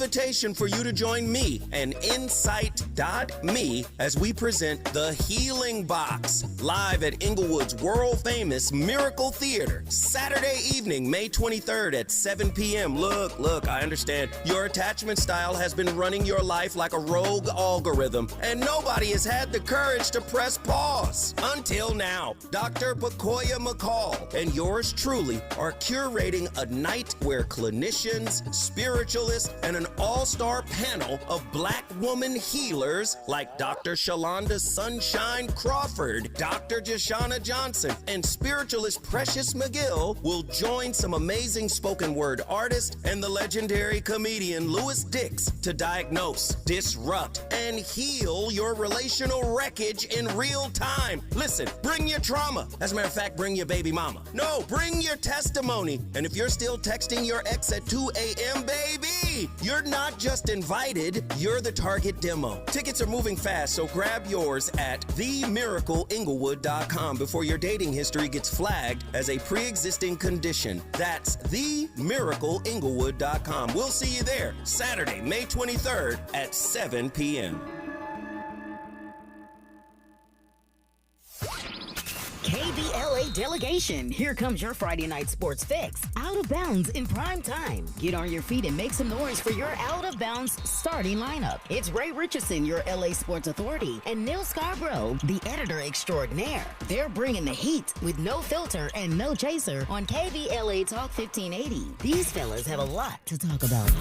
Invitation for you to join me and Insight.me as we present The Healing Box live at Inglewood's world-famous Miracle Theater, Saturday evening, May 23rd at 7 p.m. Look, I understand your attachment style has been running your life like a rogue algorithm, and nobody has had the courage to press pause. Until now, Dr. Pakoya McCall and yours truly are curating a night where clinicians, spiritualists, and an all-star panel of Black woman healers like Dr. Shalonda Sunshine Crawford, Dr. Jashana Johnson, and spiritualist Precious McGill will join some amazing spoken word artists and the legendary comedian Louis Dix to diagnose, disrupt, and heal your relational wreckage in real time. Listen, bring your trauma. As a matter of fact, bring your baby mama. No, bring your testimony. And if you're still texting your ex at 2 a.m., baby, you're not just invited, you're the target demo. Tickets are moving fast, so grab yours at themiracleinglewood.com before your dating history gets flagged as a pre-existing condition. That's themiracleinglewood.com. We'll see you there Saturday, May 23rd at 7 p.m. KBLA delegation, here comes your Friday night sports fix. Out of bounds in prime time. Get on your feet and make some noise for your out of bounds starting lineup. It's Ray Richardson, your LA sports authority, and Neal Scarbrough, the editor extraordinaire. They're bringing the heat with no filter and no chaser on KBLA Talk 1580. These fellas have a lot to talk about.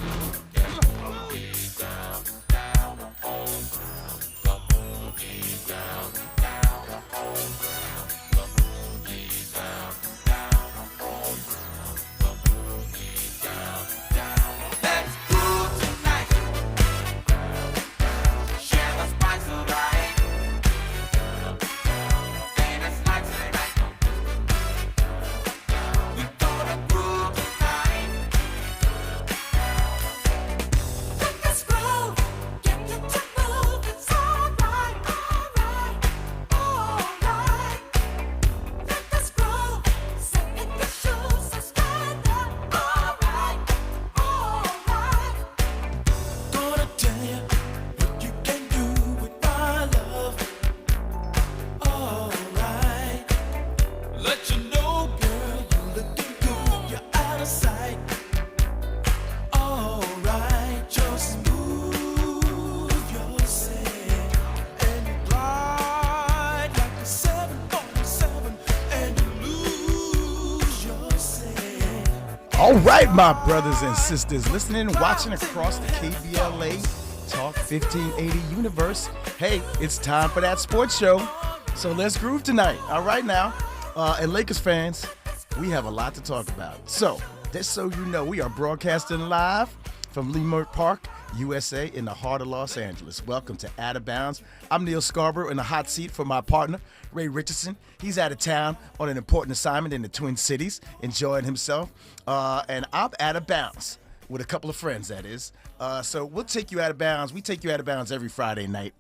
All right, my brothers and sisters, listening and watching across the KBLA Talk 1580 universe. Hey, it's time for that sports show. So let's groove tonight. All right now, and Lakers fans, we have a lot to talk about. So, just so you know, we are broadcasting live from Leimert Park, USA, in the heart of Los Angeles. Welcome to Out of Bounds. I'm Neal Scarbrough in the hot seat for my partner, Ray Richardson. He's out of town on an important assignment in the Twin Cities, enjoying himself. And I'm out of bounds with a couple of friends, that is. So we'll take you out of bounds. We take you out of bounds every Friday night,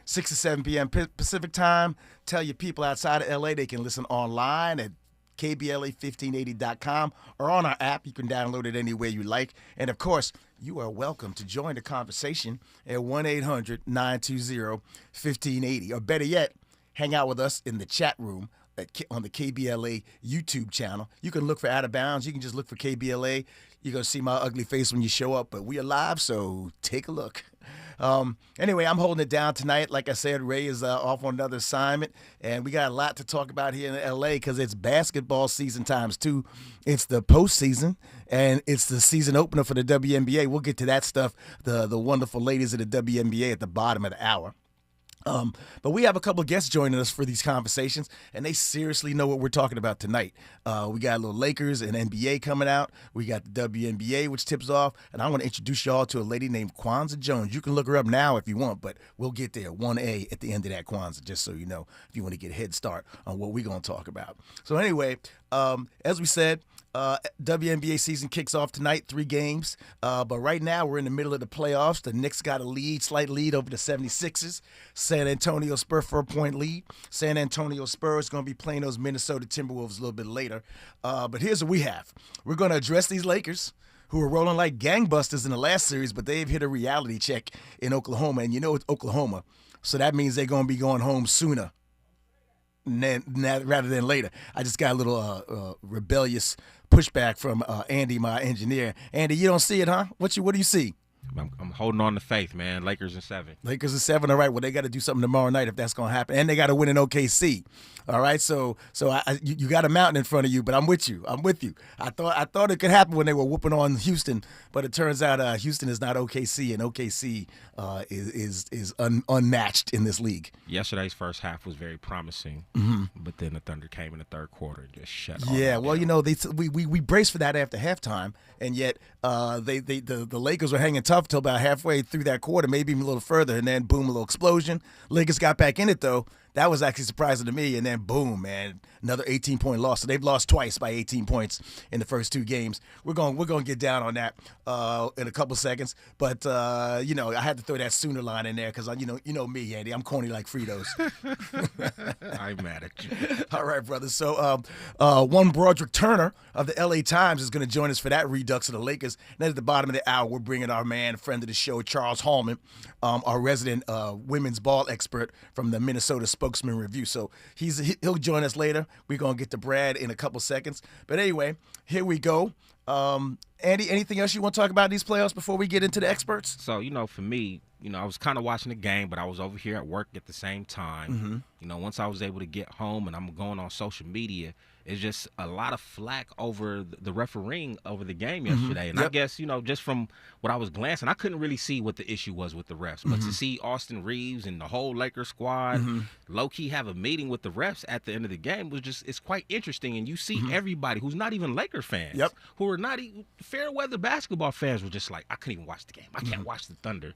6 to 7 p.m. Pacific time. Tell your people outside of LA they can listen online at KBLA1580.com or on our app. You can download it anywhere you like. And, of course, you are welcome to join the conversation at 1-800-920-1580. Or better yet, hang out with us in the chat room on the KBLA YouTube channel. You can look for Out of Bounds. You can just look for KBLA. You're going to see my ugly face when you show up. But we are live, so take a look. Anyway, I'm holding it down tonight. Like I said, Ray is off on another assignment, and we got a lot to talk about here in L.A. because it's basketball season times two. It's the postseason, and it's the season opener for the WNBA. We'll get to that stuff, the wonderful ladies of the WNBA at the bottom of the hour. But we have a couple of guests joining us for these conversations, and they seriously know what we're talking about tonight. We got a little Lakers and NBA coming out. We got the WNBA, which tips off, and I want to introduce y'all to a lady named Kwanzaa Jones. You can look her up now if you want, but we'll get there, 1A at the end of that Kwanzaa, just so you know, if you want to get a head start on what we're going to talk about. So anyway, as we said, WNBA season kicks off tonight, 3 games. But right now we're in the middle of the playoffs. The Knicks got a slight lead over the 76ers. San Antonio Spurs 4-point lead. San Antonio Spurs going to be playing those Minnesota Timberwolves a little bit later. But here's what we have. We're going to address these Lakers. who were rolling like gangbusters in the last series, but they've hit a reality check in Oklahoma. And you know it's Oklahoma, so that means they're going to be going home sooner rather than later. I just got a little rebellious pushback from Andy, my engineer. Andy, you don't see it, huh? What do you see? I'm holding on to faith, man. Lakers in 7. Lakers in 7. All right. Well, they got to do something tomorrow night if that's going to happen, and they got to win in OKC. All right. So you got a mountain in front of you, but I'm with you. I thought it could happen when they were whooping on Houston, but it turns out Houston is not OKC, and OKC is unmatched in this league. Yesterday's first half was very promising, but then the Thunder came in the third quarter and just shut off. Yeah. Well, down. We braced for that after halftime, and yet the Lakers were hanging tough till about halfway through that quarter, maybe even a little further, and then boom, a little explosion. Lakers got back in it though. That was actually surprising to me, and then boom, man, another 18-point loss. So they've lost twice by 18 points in the first 2 games. We're going to get down on that in a couple seconds, but I had to throw that sooner line in there because you know me, Andy, I'm corny like Fritos. I'm mad at you. All right, brother. So one Broderick Turner of the LA Times is going to join us for that redux of the Lakers. And then at the bottom of the hour, we're bringing our man, friend of the show, Charles Hallman, our resident women's ball expert from the Minnesota Spokesman Review. So he'll join us later. We're going to get to Brad in a couple seconds. But anyway, here we go. Andy, anything else you want to talk about in these playoffs before we get into the experts? So, for me, I was kind of watching the game, but I was over here at work at the same time. Once I was able to get home and I'm going on social media, it's just a lot of flack over the refereeing over the game yesterday. And I guess, just from what I was glancing, I couldn't really see what the issue was with the refs. But to see Austin Reeves and the whole Lakers squad low-key have a meeting with the refs at the end of the game it's quite interesting. And you see everybody who's not even Laker fans, who are not even fair-weather basketball fans, were just like, I couldn't even watch the game. I can't watch the Thunder.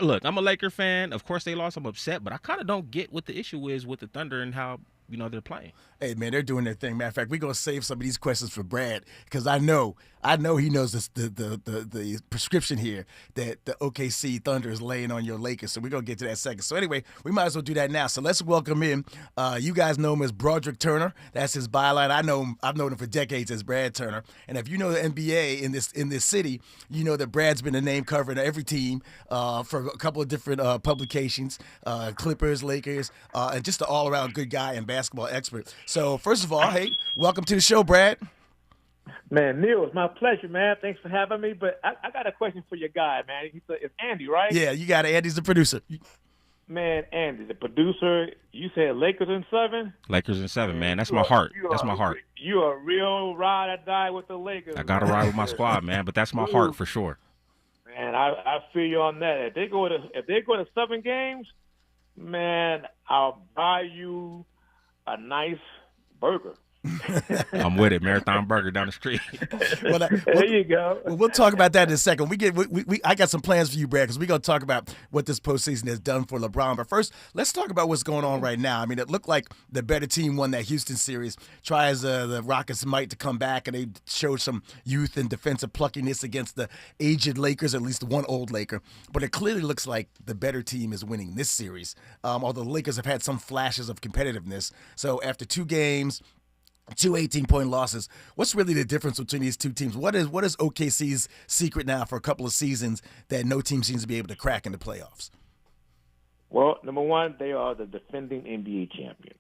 Look, I'm a Laker fan. Of course they lost. I'm upset. But I kind of don't get what the issue is with the Thunder and how they're playing. Hey, man, they're doing their thing. Matter of fact, we're going to save some of these questions for Brad because I know he knows the prescription here that the OKC Thunder is laying on your Lakers. So we're going to get to that second. So anyway, we might as well do that now. So let's welcome in. You guys know him as Broderick Turner. That's his byline. I've known him for decades as Brad Turner. And if you know the NBA in this city, you know that Brad's been a name covering every team for a couple of different publications, Clippers, Lakers, and just an all-around good guy and basketball expert. So first of all, hey, welcome to the show, Brad. Man, Neal, it's my pleasure, man. Thanks for having me. But I got a question for your guy, man. It's Andy, right? Yeah, you got it. Andy's the producer. Man, Andy, the producer, you said Lakers in 7? Lakers in 7, man. That's my heart. That's my heart. You a real ride or die with the Lakers. I got to ride with my squad, man, but that's my heart for sure. Man, I feel you on that. If they go to 7 games, man, I'll buy you a nice burger. I'm with it. Marathon Burger down the street. There you go. Well, we'll talk about that in a second. I got some plans for you, Brad, because we're going to talk about what this postseason has done for LeBron. But first, let's talk about what's going on right now. I mean, it looked like the better team won that Houston series. Tries the Rockets might to come back, and they showed some youth and defensive pluckiness against the aged Lakers, at least one old Laker. But it clearly looks like the better team is winning this series, although the Lakers have had some flashes of competitiveness. So after 2 games, 2 18-point losses. What's really the difference between these two teams? What is OKC's secret now for a couple of seasons that no team seems to be able to crack in the playoffs? Well, number one, they are the defending NBA champions.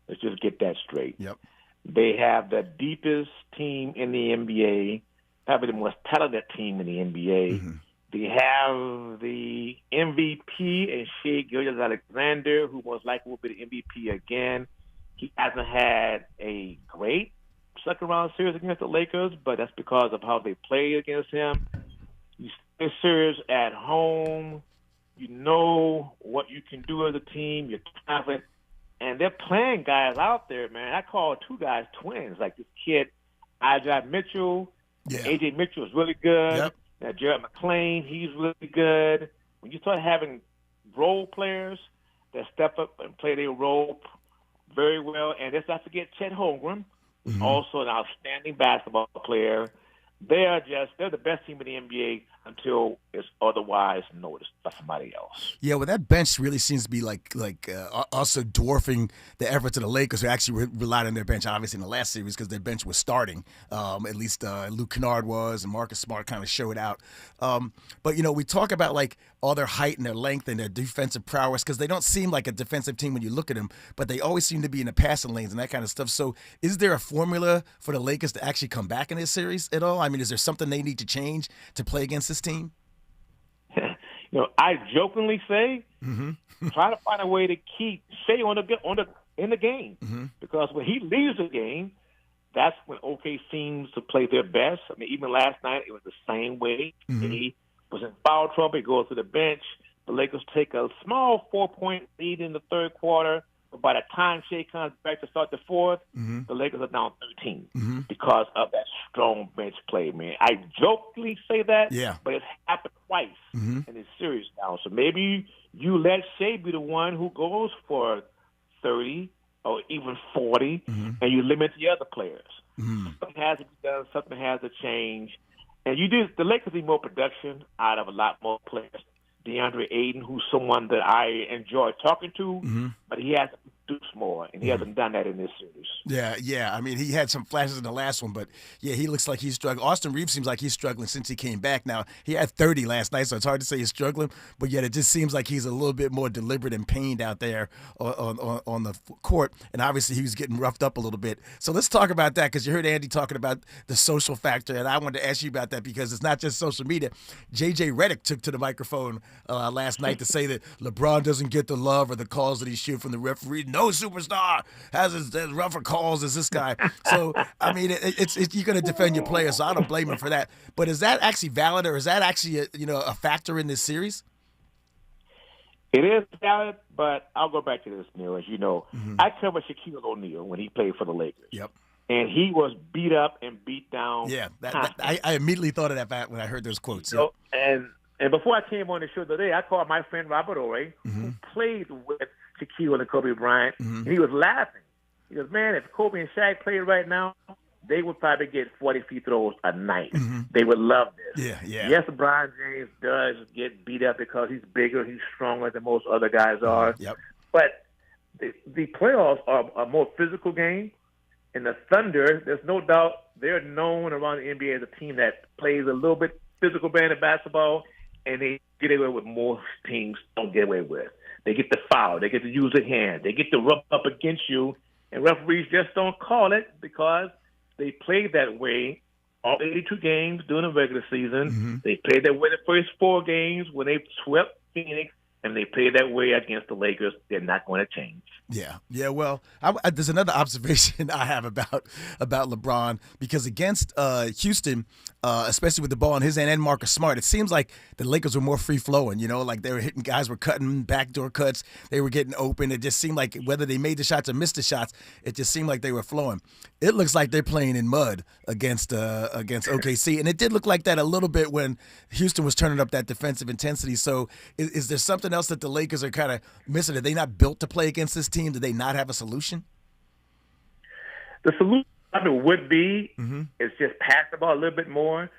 Let's just get that straight. Yep. They have the deepest team in the NBA, probably the most talented team in the NBA. They have the MVP and Shea Gilgeous-Alexander, who most likely will be the MVP again. He hasn't had a great second-round series against the Lakers, but that's because of how they played against him. You stay serious at home. You know what you can do as a team. You're confident. And they're playing guys out there, man. I call 2 guys twins, like this kid, Ijah Mitchell. Yeah. A.J. Mitchell is really good. Yep. Now, Jared McClain, he's really good. When you start having role players that step up and play their role very well, and let's not forget Chet Holmgren, also an outstanding basketball player. They're the best team in the NBA until it's otherwise noticed by somebody else. Yeah, well, that bench really seems to be also dwarfing the efforts of the Lakers, who actually relied on their bench, obviously, in the last series because their bench was starting. At least Luke Kennard was, and Marcus Smart kind of showed out. But, we talk about, all their height and their length and their defensive prowess because they don't seem like a defensive team when you look at them, but they always seem to be in the passing lanes and that kind of stuff. So is there a formula for the Lakers to actually come back in this series at all? I mean, is there something they need to change to play against this team? I jokingly say, try to find a way to keep Shea in the game, because when he leaves the game, that's when OK seems to play their best. I mean, even last night it was the same way. He was in foul trouble. He goes to the bench. The Lakers take a small 4-point lead in the third quarter. But by the time Shea comes back to start the fourth, the Lakers are down 13 because of that strong bench play, man. I jokingly say that, but it's happened twice in this series now. So maybe you let Shea be the one who goes for 30 or even 40, and you limit the other players. Something has to be done. Something has to change. And the Lakers need more production out of a lot more players. DeAndre Ayton, who's someone that I enjoy talking to, but he has to produce more, and he hasn't done that in this series. Yeah. I mean, he had some flashes in the last one, but, he looks like he's struggling. Austin Reeves seems like he's struggling since he came back. Now, he had 30 last night, so it's hard to say he's struggling, but yet it just seems like he's a little bit more deliberate and pained out there on the court, and obviously he was getting roughed up a little bit. So let's talk about that, because you heard Andy talking about the social factor, and I wanted to ask you about that because it's not just social media. J.J. Redick took to the microphone last night to say that LeBron doesn't get the love or the calls that he should from the referee. No superstar has as rougher calls as this guy. So, I mean, it's you're going to defend your player, so I don't blame him for that. But is that actually valid, or is that actually a factor in this series? It is valid, but I'll go back to this, Neal. As you know, I covered Shaquille O'Neal when he played for the Lakers. Yep. And he was beat up and beat down. Yeah, I immediately thought of that when I heard those quotes. Yep. And before I came on the show today, I called my friend Robert Ory, who played with Shaquille and Kobe Bryant, and he was laughing. He goes, man, if Kobe and Shaq played right now, they would probably get 40 free throws a night. They would love this. Yeah. Yes, LeBron James does get beat up because he's bigger, he's stronger than most other guys are. Yep. But the playoffs are a more physical game. And the Thunder, there's no doubt they're known around the NBA as a team that plays a little bit physical brand of basketball, and they get away with more teams don't get away with. They get the foul. They get to use their hand. They get to rub up against you, and referees just don't call it because they played that way all 82 games during the regular season. They played that way the first 4 games when they swept Phoenix, and they played that way against the Lakers. They're not going to change. Yeah. Well, there's another observation I have about LeBron, because against Houston, especially with the ball in his hand and Marcus Smart, it seems like the Lakers were more free flowing. Like they were hitting, guys were cutting backdoor cuts, they were getting open. It just seemed like whether they made the shots or missed the shots, it just seemed like they were flowing. It looks like they're playing in mud against OKC, and it did look like that a little bit when Houston was turning up that defensive intensity. So is there something else that the Lakers are kind of missing? Are they not built to play against this team? Do they not have a solution? The solution would be is just pass the ball a little bit more,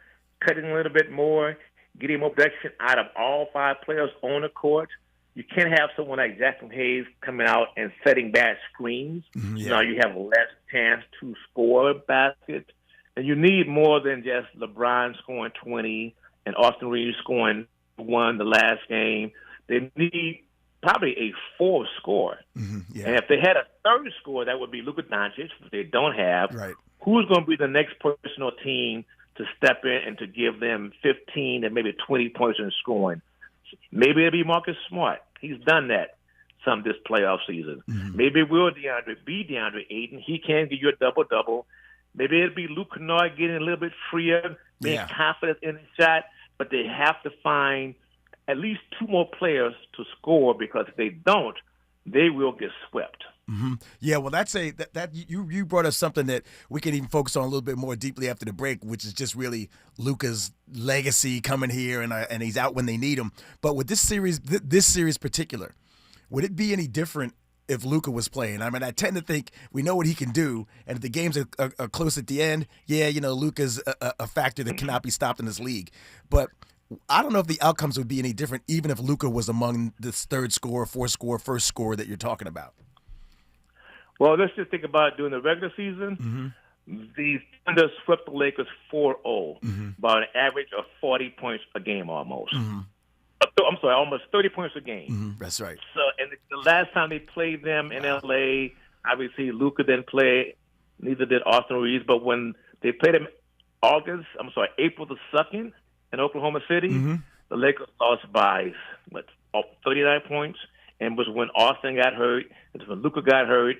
cutting a little bit more, getting more production out of all 5 players on the court. You can't have someone like Jackson Hayes coming out and setting bad screens. Now you have less chance to score baskets. And you need more than just LeBron scoring 20 and Austin Reeves scoring 1 the last game. They need probably a 4th scorer. And if they had a 3rd scorer, that would be Luka Doncic, which they don't have. Right. Who's going to be the next person or team to step in and to give them 15 and maybe 20 points in scoring? Maybe it'll be Marcus Smart. He's done that some this playoff season. Maybe it will DeAndre Ayton. He can give you a double-double. Maybe it'll be Luke Kennard getting a little bit freer, being confident in his shot, but they have to find at least 2 more players to score, because if they don't, they will get swept. Yeah, well, you brought us something that we can even focus on a little bit more deeply after the break, which is just really Luka's legacy coming here, and he's out when they need him. But with this series particular, would it be any different if Luka was playing? I mean, I tend to think we know what he can do, and if the games are close at the end, Luka's a factor that cannot be stopped in this league. But I don't know if the outcomes would be any different, even if Luka was among the third scorer, fourth scorer, first scorer that you're talking about. Well, let's just think about during the regular season. Mm-hmm. The Thunder swept the Lakers 4-0, by an average of 40 points a game almost. I'm sorry, almost 30 points a game. That's right. So, and the last time they played them in L.A., obviously Luka didn't play, neither did Austin Reeves. But when they played them April the 2nd in Oklahoma City, the Lakers lost by 39 points, and was when Austin got hurt. It was when Luka got hurt.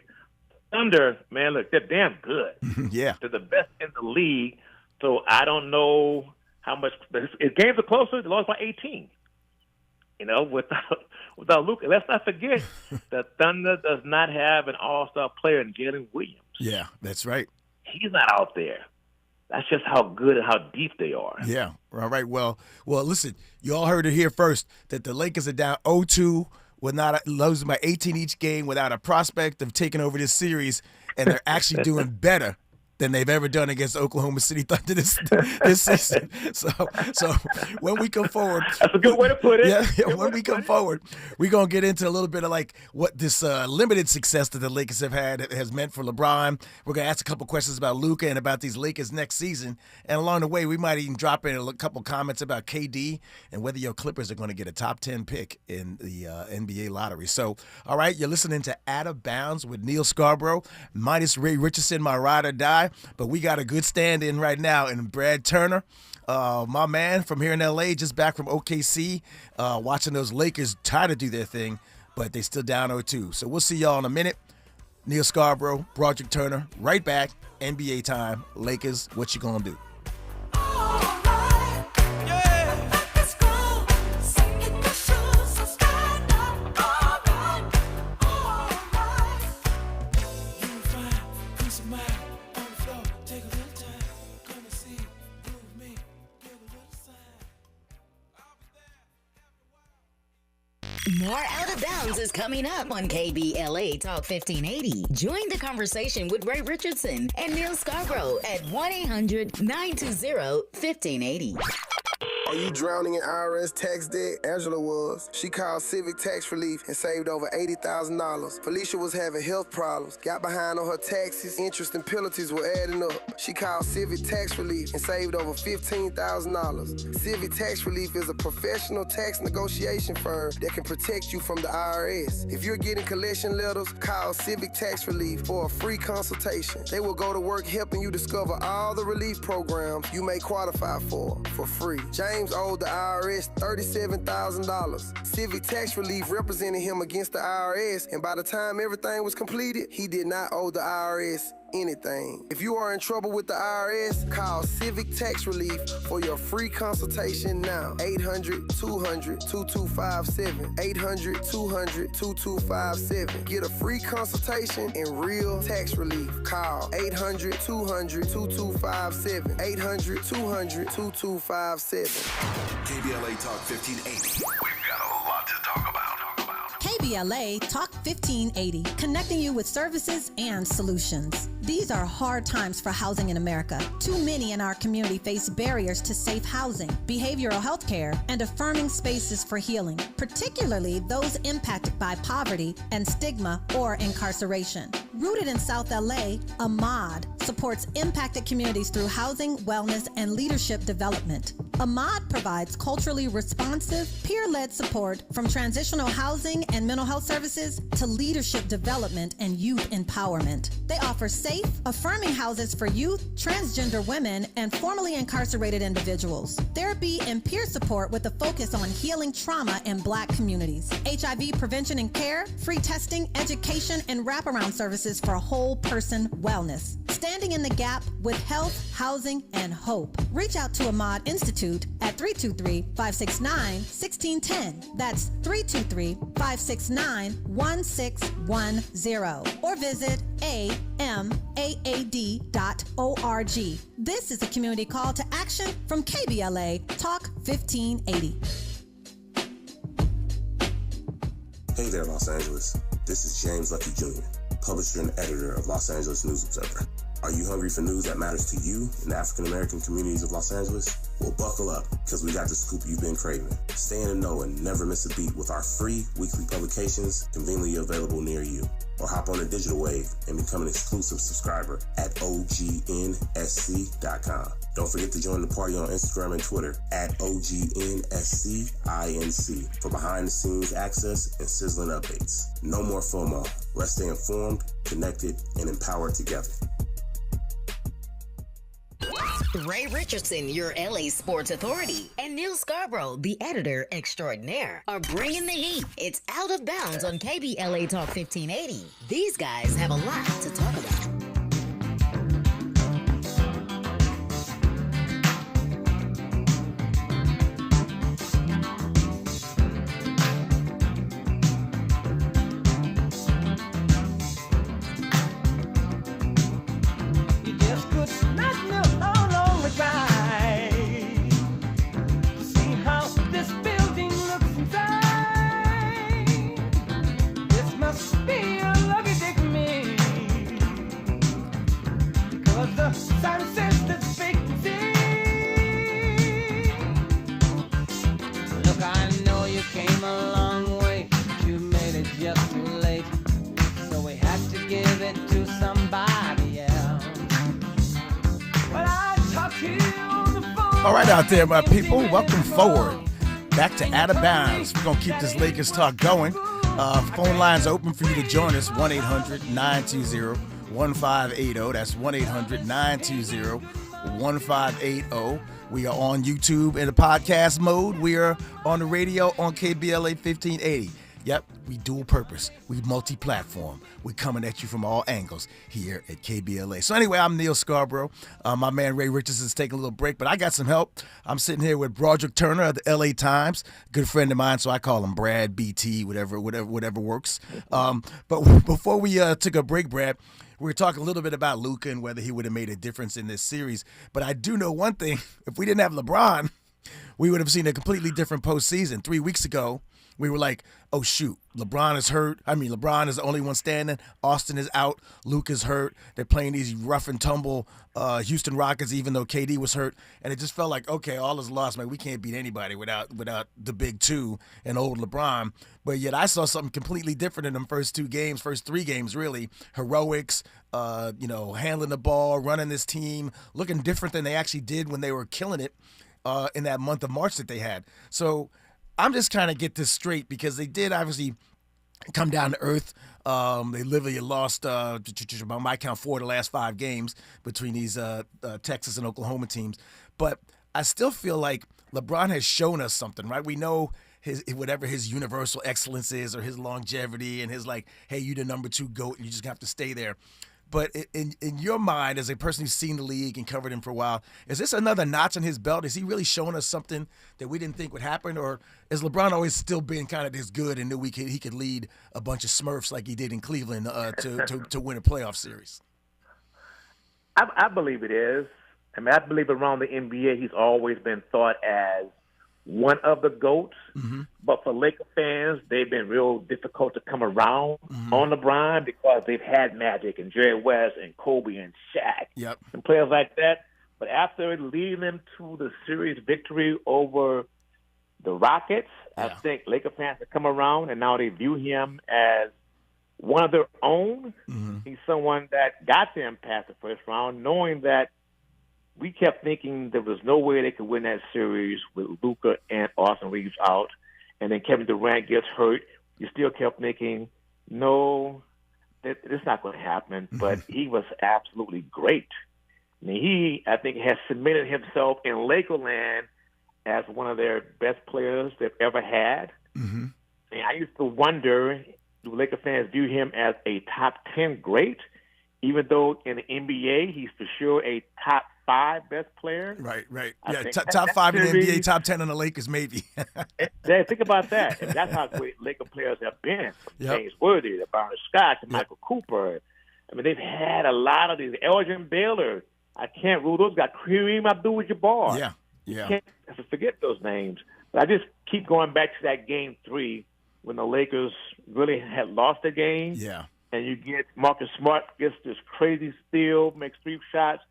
Thunder, man, look, they're damn good. Yeah. They're the best in the league. So I don't know how much – if games are closer, they lost by 18. Without Luka. Let's not forget that Thunder does not have an all-star player in Jalen Williams. Yeah, that's right. He's not out there. That's just how good and how deep they are. Yeah. All right. Well, listen, you all heard it here first that the Lakers are down 0-2. Losing by 18 each game without a prospect of taking over this series, and they're actually doing better than they've ever done against Oklahoma City Thunder this season. So when we come forward, that's a good way to put it. Yeah, when we come forward, we're gonna get into a little bit of like what this limited success that the Lakers have had has meant for LeBron. We're gonna ask a couple questions about Luka and about these Lakers next season, and along the way, we might even drop in a couple comments about KD and whether your Clippers are going to get a top 10 pick in the NBA lottery. So, all right, you're listening to Out of Bounds with Neal Scarbrough, minus Ray Richardson, my ride or die. But we got a good stand-in right now in Brad Turner, my man from here in L.A., just back from OKC, watching those Lakers try to do their thing, but they still down 0-2. So we'll see y'all in a minute. Neal Scarbrough, Broderick Turner, right back, NBA time. Lakers, what you gonna do? More Out of Bounds is coming up on KBLA Talk 1580. Join the conversation with Ray Richardson and Neal Scarbrough at 1-800-920-1580. Are you drowning in IRS tax debt? Angela was. She called Civic Tax Relief and saved over $80,000. Felicia was having health problems, got behind on her taxes, interest and penalties were adding up. She called Civic Tax Relief and saved over $15,000. Civic Tax Relief is a professional tax negotiation firm that can protect you from the IRS. If you're getting collection letters, call Civic Tax Relief for a free consultation. They will go to work helping you discover all the relief programs you may qualify for free. James owed the IRS $37,000. Civic Tax Relief represented him against the IRS, and by the time everything was completed, he did not owe the IRS anything. If you are in trouble with the IRS, call Civic Tax Relief for your free consultation now. 800-200-2257. 800-200-2257. Get a free consultation and real tax relief. Call 800-200-2257. 800-200-2257. KBLA Talk 1580. We've got a lot to talk about. KBLA Talk 1580, connecting you with services and solutions. These are hard times for housing in America. Too many in our community face barriers to safe housing, behavioral health care, and affirming spaces for healing, particularly those impacted by poverty and stigma or incarceration. Rooted in South LA, Ahmad supports impacted communities through housing, wellness, and leadership development. Ahmad provides culturally responsive, peer-led support from transitional housing and mental health services to leadership development and youth empowerment. They offer safe, affirming houses for youth, transgender women, and formerly incarcerated individuals. Therapy and peer support with a focus on healing trauma in Black communities. HIV prevention and care, free testing, education, and wraparound services for whole person wellness. Standing in the gap with health, housing, and hope. Reach out to Ahmad Institute at 323-569-1610. That's 323-569-1610. Or visit amaad.org. This is a community call to action from KBLA Talk 1580. Hey there, Los Angeles. This is James Lucky Jr., publisher and editor of Los Angeles News Observer. Are you hungry for news that matters to you in the African American communities of Los Angeles? Well, buckle up, because we got the scoop you've been craving. Stay in the know and never miss a beat with our free weekly publications conveniently available near you. Or hop on the digital wave and become an exclusive subscriber at OGNSC.com. Don't forget to join the party on Instagram and Twitter at OGNSCINC for behind-the-scenes access and sizzling updates. No more FOMO. Let's stay informed, connected, and empowered together. Ray Richardson, your LA sports authority, and Neal Scarbrough, the editor extraordinaire, are bringing the heat. It's Out of Bounds on KBLA Talk 1580. These guys have a lot to talk about. All right out there, my people. Welcome forward. Back to Out of Bounds. We're going to keep this Lakers talk going. Phone lines open for you to join us, 1-800-920-1580. That's 1-800-920-1580. We are on YouTube in the podcast mode. We are on the radio on KBLA 1580. Yep, we dual purpose. We multi-platform. We're coming at you from all angles here at KBLA. So anyway, I'm Neal Scarbrough. My man Ray Richardson's taking a little break, but I got some help. I'm sitting here with Broderick Turner of the LA Times, good friend of mine, so I call him Brad, BT, whatever works. But before we took a break, Brad, we were talking a little bit about Luka and whether he would have made a difference in this series. But I do know one thing. If we didn't have LeBron, we would have seen a completely different postseason. 3 weeks ago, we were like, oh, shoot, LeBron is hurt. LeBron is the only one standing. Austin is out. Luke is hurt. They're playing these rough and tumble Houston Rockets, even though KD was hurt. And it just felt like, okay, all is lost, man. We can't beat anybody without the big two and old LeBron. But yet I saw something completely different in them first three games, really. Heroics, handling the ball, running this team, looking different than they actually did when they were killing it in that month of March that they had. So I'm just trying to get this straight because they did obviously come down to earth. They literally lost, by my count, 4 of the last 5 games between these Texas and Oklahoma teams. But I still feel like LeBron has shown us something, right? We know whatever his universal excellence is or his longevity and his hey, you the number 2 GOAT and you just have to stay there. But in your mind, as a person who's seen the league and covered him for a while, is this another notch on his belt? Is he really showing us something that we didn't think would happen? Or is LeBron always still being kind of this good and knew he could lead a bunch of Smurfs like he did in Cleveland to win a playoff series? I believe it is. I believe around the NBA he's always been thought as one of the GOATs. Mm-hmm. But for Laker fans, they've been real difficult to come around on LeBron because they've had Magic and Jerry West and Kobe and Shaq and players like that. But after leading them to the series victory over the Rockets, I think Laker fans have come around and now they view him as one of their own. Mm-hmm. He's someone that got them past the first round, knowing that we kept thinking there was no way they could win that series with Luka and Austin Reeves out. And then Kevin Durant gets hurt. You still kept thinking, no, it's not going to happen. But he was absolutely great. He, I think, has cemented himself in Lakerland as one of their best players they've ever had. Mm-hmm. And I used to wonder, do Laker fans view him as a top 10 great, even though in the NBA he's for sure a top 5 best player? Right. Yeah, top 5 in the NBA, top 10 in the Lakers, maybe. Think about that. And that's how great Laker players have been. James Worthy, to Byron Scott, to Michael Cooper. They've had a lot of these. Elgin Baylor. I can't rule those guys. Kareem Abdul-Jabbar. Yeah. Can't forget those names. But I just keep going back to that game 3 when the Lakers really had lost the game. Yeah. And you get Marcus Smart gets this crazy steal, makes 3 shots,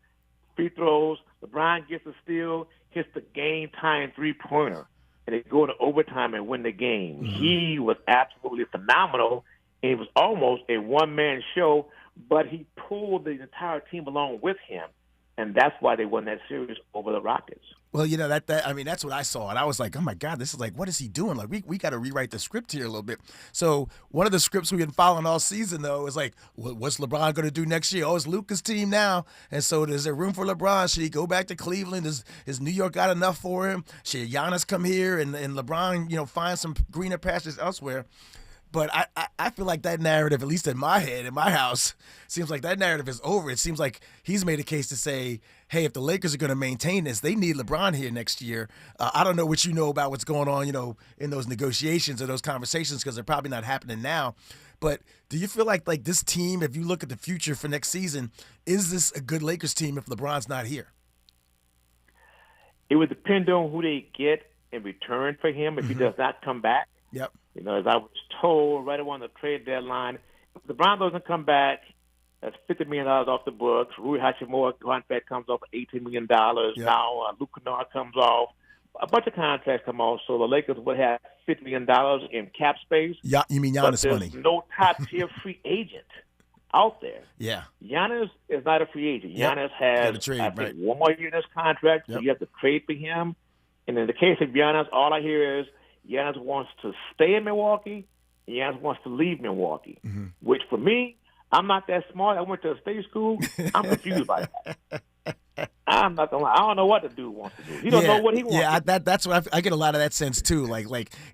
free throws. LeBron gets a steal, hits the game-tying three-pointer, and they go to overtime and win the game. He was absolutely phenomenal. It was almost a one-man show, but he pulled the entire team along with him, and that's why they won that series over the Rockets. Well, you know, that's what I saw. And I was like, oh, my God, this is like, what is he doing? Like, we got to rewrite the script here a little bit. So one of the scripts we've been following all season, though, is like, what's LeBron going to do next year? Oh, it's Luka's team now. And so is there room for LeBron? Should he go back to Cleveland? Is New York got enough for him? Should Giannis come here and LeBron, you know, find some greener pastures elsewhere? But I feel like that narrative, at least in my head, in my house, seems like that narrative is over. It seems like he's made a case to say, hey, if the Lakers are going to maintain this, they need LeBron here next year. I don't know what you know about what's going on, you know, in those negotiations or those conversations, because they're probably not happening now. But do you feel like this team, if you look at the future for next season, is this a good Lakers team if LeBron's not here? It would depend on who they get in return for him if he does not come back. Yep. You know, as I was told right around the trade deadline, if LeBron doesn't come back, that's $50 million off the books. Rui Hachimura contract comes off $18 million. Yep. Now Luke Kennard comes off. A bunch of contracts come off, so the Lakers would have $50 million in cap space. Yeah, you mean Giannis money? There's no top-tier free agent out there. Yeah. Giannis is not a free agent. Yep. Giannis has trade, I think, right. one more year in his contract, so you have to trade for him. And in the case of Giannis, all I hear is Giannis wants to stay in Milwaukee, and Giannis wants to leave Milwaukee, which for me, I'm not that smart. I went to a state school. I'm confused by that. I'm not gonna lie. I don't know what the dude wants to do. He don't know what he wants. Yeah, that's what I get a lot of that sense too. Like,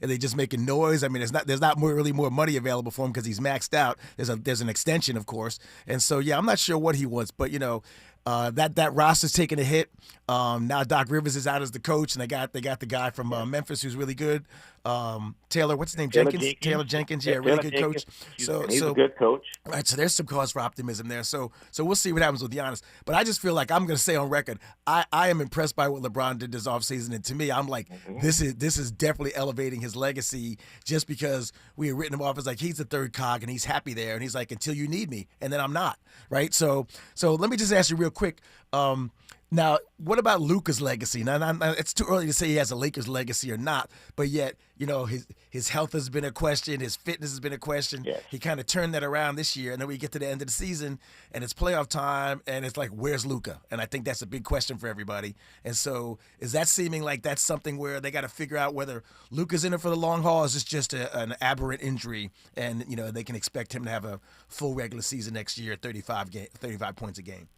are they just making noise? I mean, there's not really more money available for him because he's maxed out. There's an extension, of course, and so yeah, I'm not sure what he wants, but you know. That roster's taking a hit. Now Doc Rivers is out as the coach, and they got the guy from Memphis who's really good. Taylor, what's his name? Jenkins. Taylor Jenkins. Yeah, really good coach. He's a good coach. Right, so there's some cause for optimism there. So we'll see what happens with Giannis. But I just feel like I'm going to say on record, I am impressed by what LeBron did this offseason, and to me, I'm like, this is definitely elevating his legacy. Just because we had written him off as like he's the third cog and he's happy there, and he's like until you need me, and then I'm not. Right. So let me just ask you real quick. Now, what about Luka's legacy? Now, it's too early to say he has a Lakers legacy or not, but yet, you know, his health has been a question, his fitness has been a question. Yes. He kind of turned that around this year, and then we get to the end of the season, and it's playoff time, and it's like, where's Luka? And I think that's a big question for everybody. And so, is that seeming like that's something where they got to figure out whether Luka's in it for the long haul, or is this just an aberrant injury, and you know they can expect him to have a full regular season next year, 35 points a game?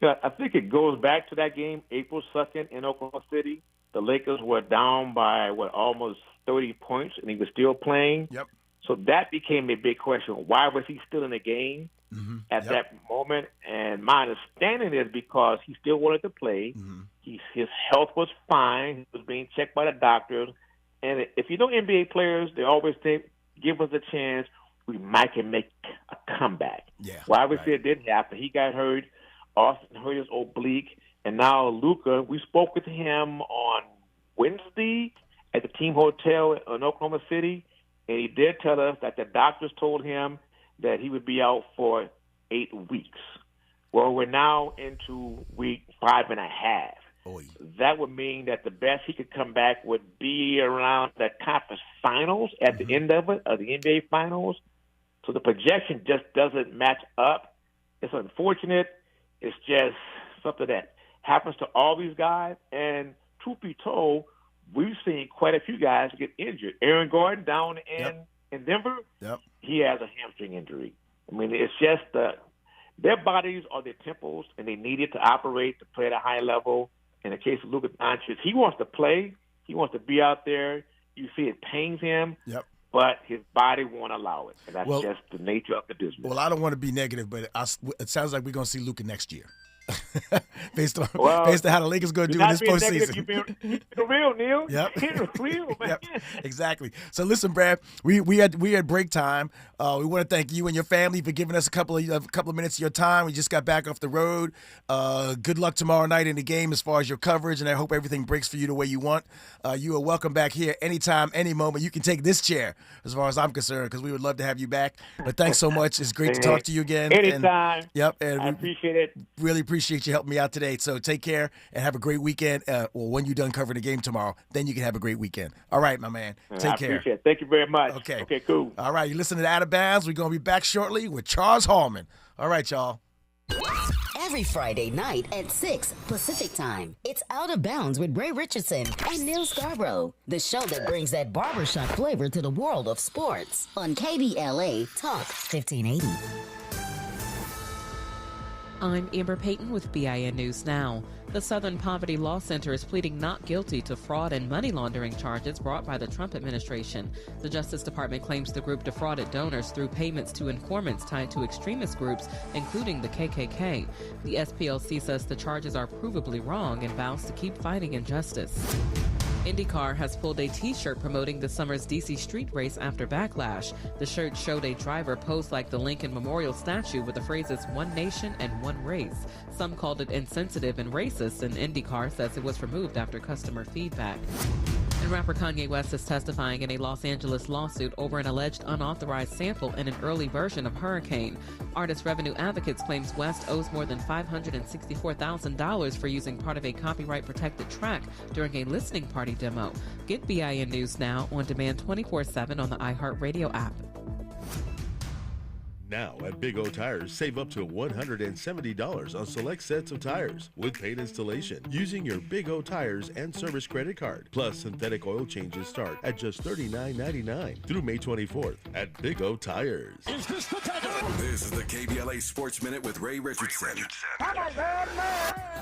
Yeah, I think it goes back to that game, April 2nd in Oklahoma City. The Lakers were down by, almost 30 points, and he was still playing. Yep. So that became a big question. Why was he still in the game at that moment? And my understanding is because he still wanted to play. His health was fine. He was being checked by the doctors. And if you know NBA players, they always think, give us a chance. We might can make a comeback. Yeah. Well, obviously it didn't happen. He got hurt. Austin hurt his oblique, and now Luka. We spoke with him on Wednesday at the team hotel in Oklahoma City, and he did tell us that the doctors told him that he would be out for 8 weeks. Well, we're now into week 5.5. Oy. That would mean that the best he could come back would be around the conference finals at the end of it, of the NBA finals. So the projection just doesn't match up. It's unfortunate. It's just something that happens to all these guys. And truth be told, we've seen quite a few guys get injured. Aaron Gordon down in Denver, he has a hamstring injury. I mean, it's just their bodies are their temples, and they need it to operate, to play at a high level. In the case of Luka Doncic, he wants to play. He wants to be out there. You see it pains him. Yep. But his body won't allow it. And that's just the nature of the business. Well, I don't want to be negative, but it sounds like we're going to see Luka next year. based on how the Lakers going to do in this postseason. You've been real, Neal. Yep. You're real, man. Yep. Exactly. So listen, Brad, we had break time. We want to thank you and your family for giving us a couple of minutes of your time. We just got back off the road. Good luck tomorrow night in the game as far as your coverage, and I hope everything breaks for you the way you want. You are welcome back here anytime, any moment. You can take this chair as far as I'm concerned, because we would love to have you back. But thanks so much. It's great to talk to you again. Anytime. And I appreciate it. Really appreciate appreciate you helping me out today. So take care and have a great weekend. When you're done covering the game tomorrow, then you can have a great weekend. All right, my man. Take care. I appreciate it. Thank you very much. Okay, cool. All right, you're listening to Out of Bounds. We're going to be back shortly with Charles Hallman. All right, y'all. Every Friday night at 6 Pacific Time, it's Out of Bounds with Ray Richardson and Neal Scarbrough, the show that brings that barbershop flavor to the world of sports on KBLA Talk 1580. I'm Amber Payton with BIN News Now. The Southern Poverty Law Center is pleading not guilty to fraud and money laundering charges brought by the Trump administration. The Justice Department claims the group defrauded donors through payments to informants tied to extremist groups, including the KKK. The SPLC says the charges are provably wrong and vows to keep fighting injustice. IndyCar has pulled a T-shirt promoting the summer's D.C. street race after backlash. The shirt showed a driver posed like the Lincoln Memorial statue with the phrases "One Nation and One Race." Some called it insensitive and racist, and IndyCar says it was removed after customer feedback. And rapper Kanye West is testifying in a Los Angeles lawsuit over an alleged unauthorized sample in an early version of Hurricane. Artist Revenue Advocates claims West owes more than $564,000 for using part of a copyright-protected track during a listening party demo. Get BIN News Now on demand 24/7 on the iHeartRadio app. Now at Big O Tires, save up to $170 on select sets of tires with paid installation using your Big O Tires and service credit card. Plus, synthetic oil changes start at just $39.99 through May 24th at Big O Tires. This is the KBLA Sports Minute with Ray Richardson.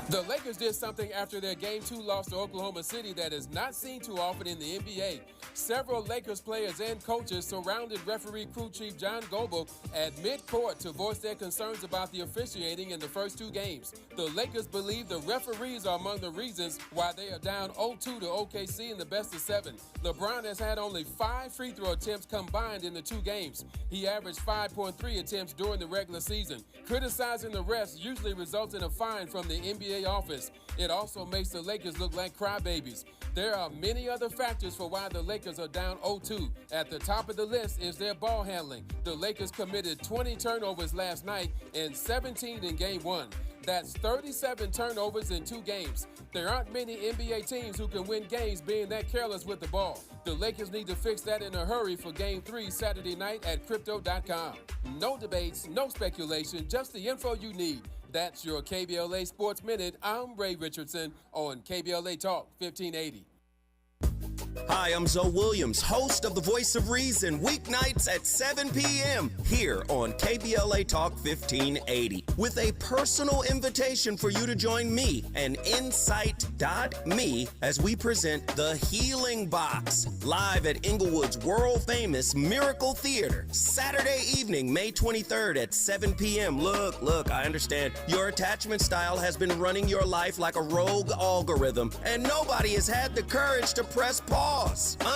The Lakers did something after their Game 2 loss to Oklahoma City that is not seen too often in the NBA. Several Lakers players and coaches surrounded referee crew chief John Goble at mid-court to voice their concerns about the officiating in the first two games. The Lakers believe the referees are among the reasons why they are down 0-2 to OKC in the best of 7. LeBron has had only 5 free throw attempts combined in the 2 games. He averaged 5.3 attempts during the regular season. Criticizing the refs usually results in a fine from the NBA office. It also makes the Lakers look like crybabies. There are many other factors for why the Lakers are down 0-2. At the top of the list is their ball handling. The Lakers committed 20 turnovers last night and 17 in Game 1. That's 37 turnovers in 2 games. There aren't many NBA teams who can win games being that careless with the ball. The Lakers need to fix that in a hurry for Game 3 Saturday night at Crypto.com. No debates, no speculation, just the info you need. That's your KBLA Sports Minute. I'm Ray Richardson on KBLA Talk 1580. Hi, I'm Zoe Williams, host of The Voice of Reason, weeknights at 7 p.m. here on KBLA Talk 1580, with a personal invitation for you to join me and Insight.me as we present The Healing Box, live at Inglewood's world-famous Miracle Theater, Saturday evening, May 23rd at 7 p.m. Look, I understand your attachment style has been running your life like a rogue algorithm, and nobody has had the courage to press pause.